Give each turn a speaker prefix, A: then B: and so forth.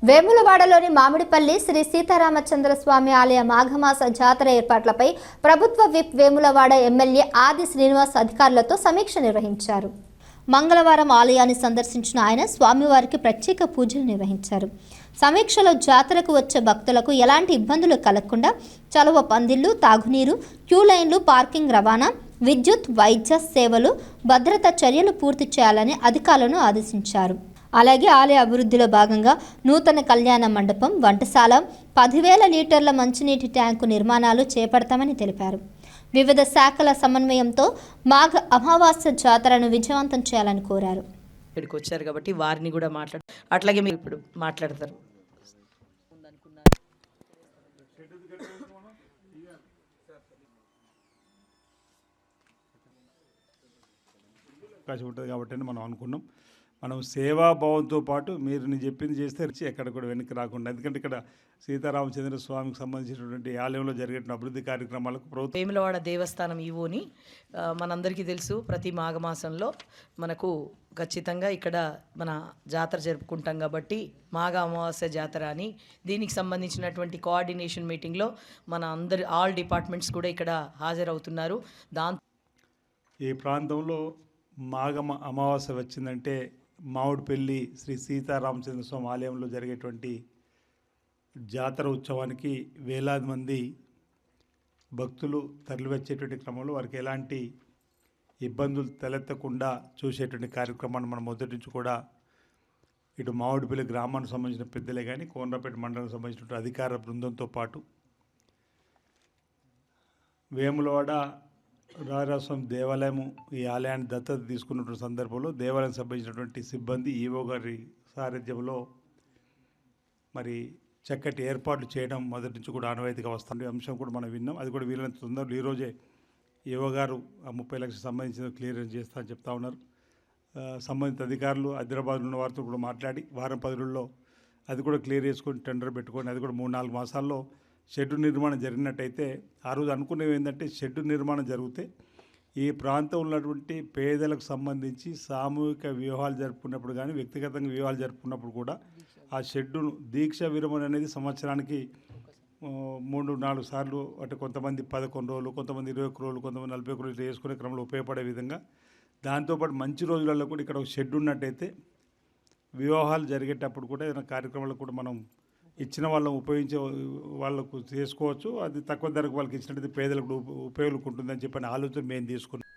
A: వేములవాడలోని మామిడిపల్లి శ్రీ సీతారామచంద్ర స్వామి ఆలయ మాఘమాస జాతర ఏర్పాట్లపై ప్రభుత్వ విప్ వేములవాడ ఎమ్మెల్యే ఆది శ్రీనివాస్ అధికారులతో సమీక్ష నిర్వహించారు. మంగళవారం ఆలయాన్ని సందర్శించిన ఆయన స్వామివారికి ప్రత్యేక పూజలు నిర్వహించారు. సమీక్షలో జాతరకు వచ్చే భక్తులకు ఎలాంటి ఇబ్బందులు కలగకుండా చలువ పందిళ్లు, తాగునీరు, క్యూ లైన్లు, పార్కింగ్ రవాణా, విద్యుత్, వైద్య సేవలు, భద్రతా చర్యలు పూర్తి చేయాలని అధికారులను ఆదేశించారు. అలాగే ఆలయ అభివృద్ధిలో భాగంగా నూతన కళ్యాణ మండపం, వంటశాల, 10,000 లీటర్ల మంచినీటి ట్యాంకు నిర్మాణాలు చేపడతామని తెలిపారు. వివిధ శాఖల సమన్వయంతో మాఘ అమావాస్య జాతరను విజయవంతం చేయాలని కోరారు.
B: ఇక్కడికి వచ్చారు కాబట్టి వారిని కూడా అట్లాగే మీరు ఇప్పుడు మాట్లాడతారు.
C: అవకాశం ఉంటుంది కాబట్టి మనం అనుకున్నాం. మనం సేవాభావంతో పాటు మీరు నేను చెప్పింది చేస్తే ఎక్కడ కూడా వెనక్కి రాకుండా, ఎందుకంటే ఇక్కడ సీతారామచంద్ర స్వామికి సంబంధించినటువంటి ఆలయంలో జరిగే అభివృద్ధి కార్యక్రమాలకు ప్రభుత్వం
B: వేములవాడ దేవస్థానం ఈవోని మనందరికీ తెలుసు. ప్రతి మాఘమాసంలో మనకు ఖచ్చితంగా ఇక్కడ మన జాతర జరుపుకుంటాం కాబట్టి మాఘ అమావాస్య జాతర అని దీనికి సంబంధించినటువంటి కోఆర్డినేషన్ మీటింగ్లో మన ఆల్ డిపార్ట్మెంట్స్ కూడా ఇక్కడ హాజరవుతున్నారు.
C: ఈ ప్రాంతంలో మాఘ అమావాస్య వచ్చిందంటే మామిడిపల్లి శ్రీ సీతారామచంద్ర స్వామి ఆలయంలో జరిగేటువంటి జాతర ఉత్సవానికి వేలాది మంది భక్తులు తరలివచ్చేటువంటి క్రమంలో వారికి ఎలాంటి ఇబ్బందులు తలెత్తకుండా చూసేటువంటి కార్యక్రమాన్ని మనం మొదటి నుంచి కూడా ఇటు మామిడిపల్లి గ్రామానికి సంబంధించిన పెద్దలే కానీ కోనరాపేట మండలానికి సంబంధించిన అధికార బృందంతో పాటు వేములవాడ రాజరాజస్వామి దేవాలయము ఈ ఆలయాన్ని దత్తత తీసుకున్నటువంటి సందర్భంలో దేవాలయం సంబంధించినటువంటి సిబ్బంది ఈవో గారి సారథ్యంలో మరి చక్కటి ఏర్పాట్లు చేయడం మొదటి నుంచి కూడా ఆనవాయితీగా వస్తుంది అంశం కూడా మనం విన్నాం. అది కూడా వీలైనంత తొందరలో ఈరోజే ఈవో గారు ఆ 30 లక్షలు సంబంధించిన క్లియరెన్స్ చేస్తా అని చెప్తా ఉన్నారు. సంబంధిత అధికారులు హైదరాబాద్లో ఉన్న వారితో కూడా మాట్లాడి వారం 10 రోజుల్లో అది కూడా క్లియర్ చేసుకొని టెండర్ పెట్టుకొని అది కూడా 3-4 మాసాల్లో షెడ్డు నిర్మాణం జరిగినట్టయితే ఆ రోజు అనుకునేవి ఏంటంటే షెడ్డు నిర్మాణం జరిగితే ఈ ప్రాంతంలో ఉన్నటువంటి పేదలకు సంబంధించి సామూహిక వివాహాలు జరుపుకున్నప్పుడు కానీ వ్యక్తిగతంగా వివాహాలు జరుపుకున్నప్పుడు కూడా ఆ షెడ్డును దీక్ష విరమణ అనేది సంవత్సరానికి 3-4 సార్లు అంటే కొంతమంది 11 రోజులు, కొంతమంది 21 రోజులు, కొంతమంది 40 రోజులు చేసుకునే క్రమంలో ఉపయోగపడే విధంగా దాంతోపాటు మంచి రోజులలో కూడా ఇక్కడ ఒక షెడ్ ఉన్నట్టయితే వివాహాలు జరిగేటప్పుడు కూడా ఏదైనా కార్యక్రమాలకు కూడా మనం ఇచ్చిన వాళ్ళని ఉపయోగించే వాళ్ళకు చేసుకోవచ్చు. అది తక్కువ ధరకు వాళ్ళకి ఇచ్చినట్టయితే పేదలకు ఉపయోగపడుతుందని చెప్పిన ఆలోచన మేము తీసుకున్నాం.